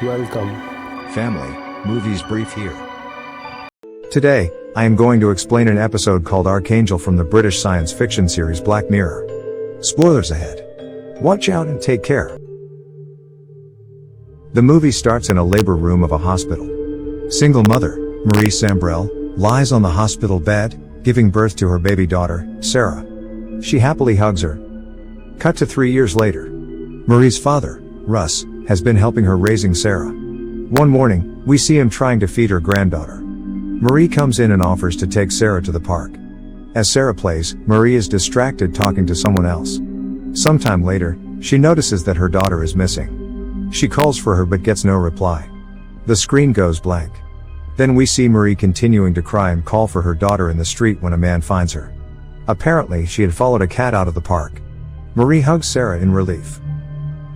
Welcome. Family, Movies Brief here. Today, I am going to explain an episode called Archangel from the British science fiction series Black Mirror. Spoilers ahead. Watch out and take care. The movie starts in a labor room of a hospital. Single mother, Marie Sambrel, lies on the hospital bed, giving birth to her baby daughter, Sarah. She happily hugs her. Cut to 3 years later. Marie's father, Russ, has been helping her raising Sarah. One morning, we see him trying to feed her granddaughter. Marie comes in and offers to take Sarah to the park. As Sarah plays, Marie is distracted talking to someone else. Sometime later, she notices that her daughter is missing. She calls for her but gets no reply. The screen goes blank. Then we see Marie continuing to cry and call for her daughter in the street when a man finds her. Apparently, she had followed a cat out of the park. Marie hugs Sarah in relief.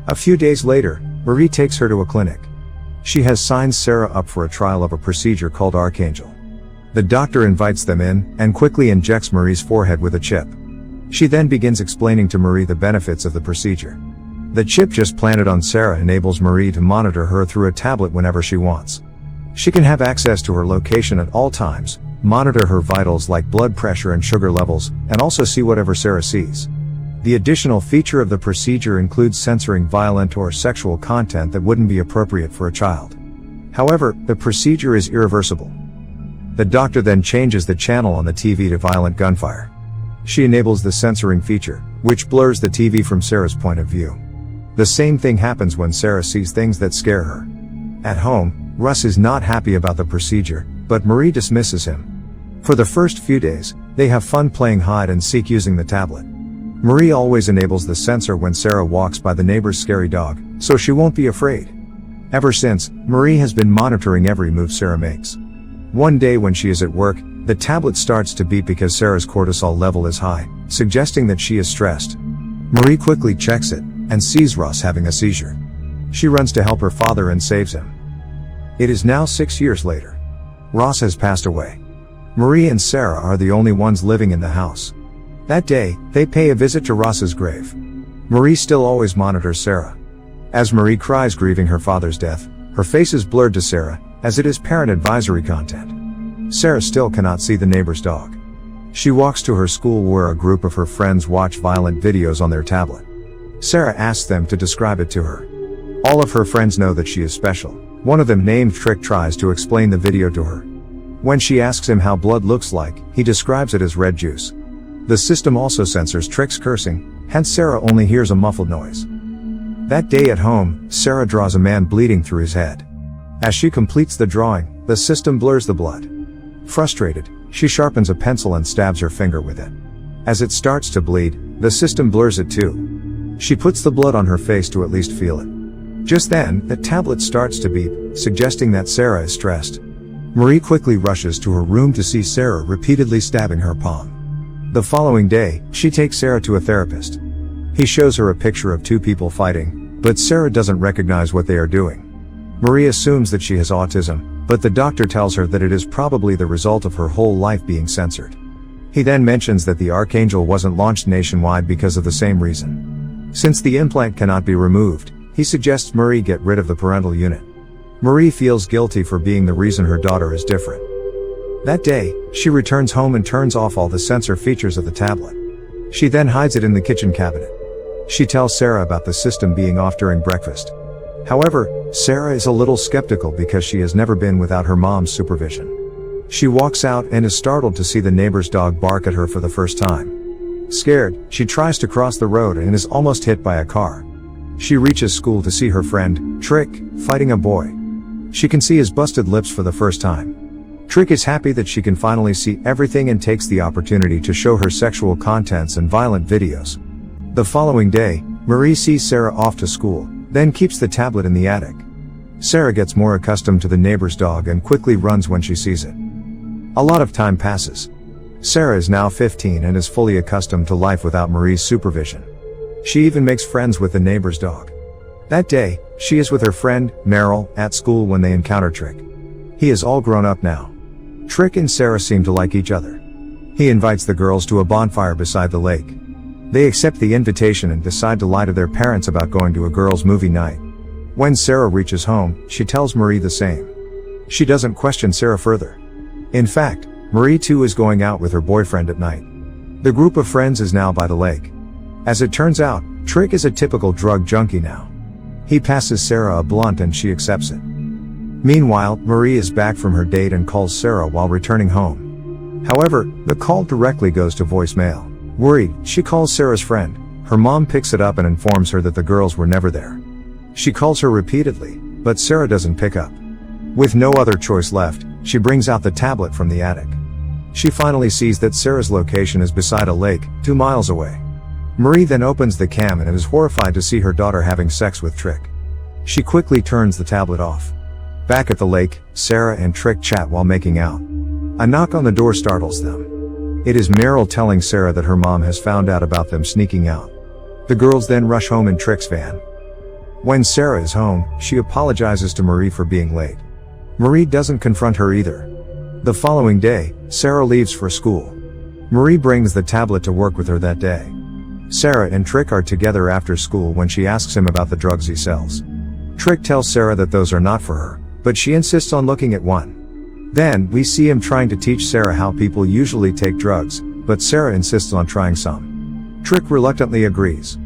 A few days later, Marie takes her to a clinic. She has signed Sarah up for a trial of a procedure called Archangel. The doctor invites them in, and quickly injects Marie's forehead with a chip. She then begins explaining to Marie the benefits of the procedure. The chip just planted on Sarah enables Marie to monitor her through a tablet whenever she wants. She can have access to her location at all times, monitor her vitals like blood pressure and sugar levels, and also see whatever Sarah sees. The additional feature of the procedure includes censoring violent or sexual content that wouldn't be appropriate for a child. However, the procedure is irreversible. The doctor then changes the channel on the TV to violent gunfire. She enables the censoring feature, which blurs the TV from Sarah's point of view. The same thing happens when Sarah sees things that scare her. At home, Russ is not happy about the procedure, but Marie dismisses him. For the first few days, they have fun playing hide and seek using the tablet. Marie always enables the censor when Sarah walks by the neighbor's scary dog, so she won't be afraid. Ever since, Marie has been monitoring every move Sarah makes. One day when she is at work, the tablet starts to beep because Sarah's cortisol level is high, suggesting that she is stressed. Marie quickly checks it, and sees Ross having a seizure. She runs to help her father and saves him. It is now 6 years later. Ross has passed away. Marie and Sarah are the only ones living in the house. That day, they pay a visit to Ross's grave. Marie still always monitors Sarah. As Marie cries grieving her father's death, her face is blurred to Sarah, as it is parent advisory content. Sarah still cannot see the neighbor's dog. She walks to her school where a group of her friends watch violent videos on their tablet. Sarah asks them to describe it to her. All of her friends know that she is special. One of them, named Trick, tries to explain the video to her. When she asks him how blood looks like, he describes it as red juice. The system also censors Trick's cursing, hence Sarah only hears a muffled noise. That day at home, Sarah draws a man bleeding through his head. As she completes the drawing, the system blurs the blood. Frustrated, she sharpens a pencil and stabs her finger with it. As it starts to bleed, the system blurs it too. She puts the blood on her face to at least feel it. Just then, the tablet starts to beep, suggesting that Sarah is stressed. Marie quickly rushes to her room to see Sarah repeatedly stabbing her palm. The following day, she takes Sarah to a therapist. He shows her a picture of two people fighting, but Sarah doesn't recognize what they are doing. Marie assumes that she has autism, but the doctor tells her that it is probably the result of her whole life being censored. He then mentions that the Archangel wasn't launched nationwide because of the same reason. Since the implant cannot be removed, he suggests Marie get rid of the parental unit. Marie feels guilty for being the reason her daughter is different. That day, she returns home and turns off all the censor features of the tablet. She then hides it in the kitchen cabinet. She tells Sarah about the system being off during breakfast. However, Sarah is a little skeptical because she has never been without her mom's supervision. She walks out and is startled to see the neighbor's dog bark at her for the first time. Scared, she tries to cross the road and is almost hit by a car. She reaches school to see her friend, Trick, fighting a boy. She can see his busted lips for the first time. Trick is happy that she can finally see everything and takes the opportunity to show her sexual contents and violent videos. The following day, Marie sees Sarah off to school, then keeps the tablet in the attic. Sarah gets more accustomed to the neighbor's dog and quickly runs when she sees it. A lot of time passes. Sarah is now 15 and is fully accustomed to life without Marie's supervision. She even makes friends with the neighbor's dog. That day, she is with her friend, Meryl, at school when they encounter Trick. He is all grown up now. Trick and Sarah seem to like each other. He invites the girls to a bonfire beside the lake. They accept the invitation and decide to lie to their parents about going to a girls' movie night. When Sarah reaches home, she tells Marie the same. She doesn't question Sarah further. In fact, Marie too is going out with her boyfriend at night. The group of friends is now by the lake. As it turns out, Trick is a typical drug junkie now. He passes Sarah a blunt and she accepts it. Meanwhile, Marie is back from her date and calls Sarah while returning home. However, the call directly goes to voicemail. Worried, she calls Sarah's friend. Her mom picks it up and informs her that the girls were never there. She calls her repeatedly, but Sarah doesn't pick up. With no other choice left, she brings out the tablet from the attic. She finally sees that Sarah's location is beside a lake, 2 miles away. Marie then opens the cam and is horrified to see her daughter having sex with Trick. She quickly turns the tablet off. Back at the lake, Sarah and Trick chat while making out. A knock on the door startles them. It is Meryl telling Sarah that her mom has found out about them sneaking out. The girls then rush home in Trick's van. When Sarah is home, she apologizes to Marie for being late. Marie doesn't confront her either. The following day, Sarah leaves for school. Marie brings the tablet to work with her that day. Sarah and Trick are together after school when she asks him about the drugs he sells. Trick tells Sarah that those are not for her, but she insists on looking at one. Then, we see him trying to teach Sarah how people usually take drugs, but Sarah insists on trying some. Trick reluctantly agrees.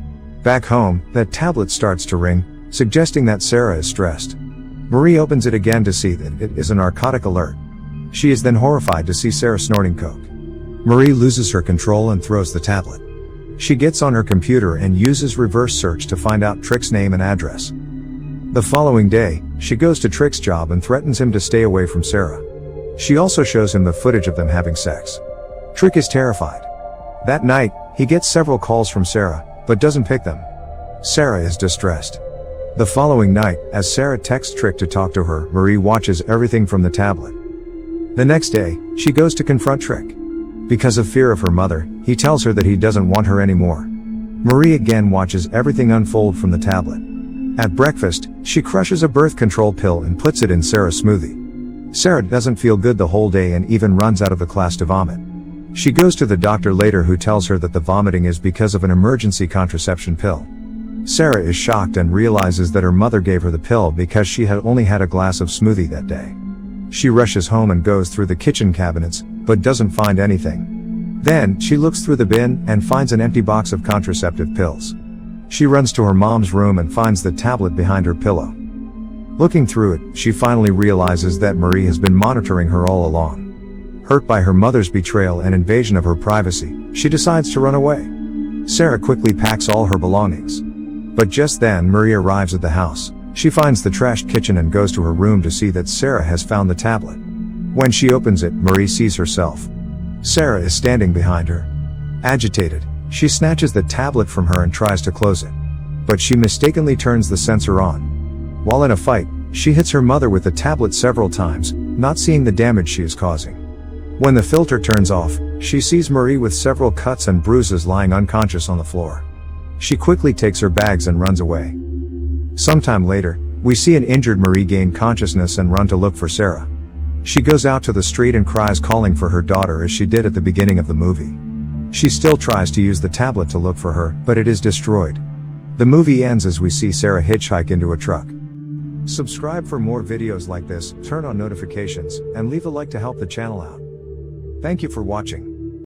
Back home, that tablet starts to ring, suggesting that Sarah is stressed. Marie opens it again to see that it is a narcotic alert. She is then horrified to see Sarah snorting coke. Marie loses her control and throws the tablet. She gets on her computer and uses reverse search to find out Trick's name and address. The following day, she goes to Trick's job and threatens him to stay away from Sarah. She also shows him the footage of them having sex. Trick is terrified. That night, he gets several calls from Sarah, but doesn't pick them. Sarah is distressed. The following night, as Sarah texts Trick to talk to her, Marie watches everything from the tablet. The next day, she goes to confront Trick. Because of fear of her mother, he tells her that he doesn't want her anymore. Marie again watches everything unfold from the tablet. At breakfast, she crushes a birth control pill and puts it in Sarah's smoothie. Sarah doesn't feel good the whole day and even runs out of the class to vomit. She goes to the doctor later, who tells her that the vomiting is because of an emergency contraception pill. Sarah is shocked and realizes that her mother gave her the pill because she had only had a glass of smoothie that day. She rushes home and goes through the kitchen cabinets, but doesn't find anything. Then, she looks through the bin and finds an empty box of contraceptive pills. She runs to her mom's room and finds the tablet behind her pillow. Looking through it, she finally realizes that Marie has been monitoring her all along. Hurt by her mother's betrayal and invasion of her privacy, she decides to run away. Sarah quickly packs all her belongings. But just then, Marie arrives at the house. She finds the trashed kitchen and goes to her room to see that Sarah has found the tablet. When she opens it, Marie sees herself. Sarah is standing behind her. Agitated, she snatches the tablet from her and tries to close it. But she mistakenly turns the sensor on. While in a fight, she hits her mother with the tablet several times, not seeing the damage she is causing. When the filter turns off, she sees Marie with several cuts and bruises lying unconscious on the floor. She quickly takes her bags and runs away. Sometime later, we see an injured Marie gain consciousness and run to look for Sarah. She goes out to the street and cries, calling for her daughter as she did at the beginning of the movie. She still tries to use the tablet to look for her, but it is destroyed. The movie ends as we see Sarah hitchhike into a truck. Subscribe for more videos like this, turn on notifications, and leave a like to help the channel out. Thank you for watching.